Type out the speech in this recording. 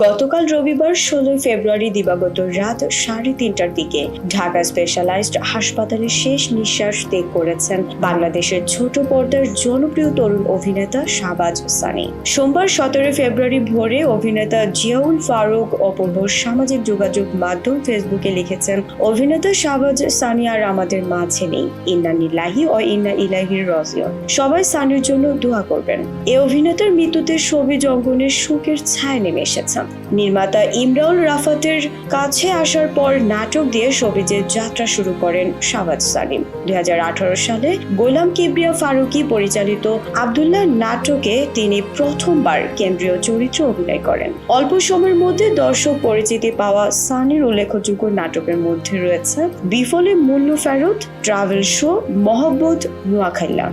গতকাল রবিবার 16 ফেব্রুয়ারি দিবাগত রাত 3:30টার দিকে ঢাকা স্পেশালাইজড হাসপাতালে শেষ নিঃশ্বাস ত্যাগ করেছেন বাংলাদেশের ছোট পর্দার জনপ্রিয় তরুণ অভিনেতা শাহবাজ সানি। সোমবার 17 ফেব্রুয়ারি ভোরে অভিনেতা জিয়াউল ফারুক অপূর্ব সামাজিক যোগাযোগ মাধ্যম ফেসবুকে লিখেছেন, অভিনেতা শাহবাজ সানি আর আমাদের মাঝে নেই। ইন্না লিল্লাহি ওয়া ইন্না ইলাইহি রাজিউন। সবাই সানির জন্য দোয়া করবেন। এই অভিনেতার মৃত্যুতে শোবিজ অঙ্গনের শোকের ছায়া নেমে এসেছে। নির্মাতা ইমরান রাফাতের কাছে আসার পর নাটক দিয়ে শোবিজের যাত্রা শুরু করেন শাহবাজ সানি। 2018 সালে গোলাম কিবরিয়া ফারুকী পরিচালিত আব্দুল্লাহ নাটকে তিনি প্রথমবার কেন্দ্রীয় চরিত্রে অভিনয় করেন। অল্প সময়ের মধ্যে দর্শক পরিচিতি পাওয়া সানির উল্লেখযোগ্য নাটকের মধ্যে রয়েছে বিফলে মূল্য ফেরত, ট্রাভেল শো, মহব্বত, নোয়াখাইলা।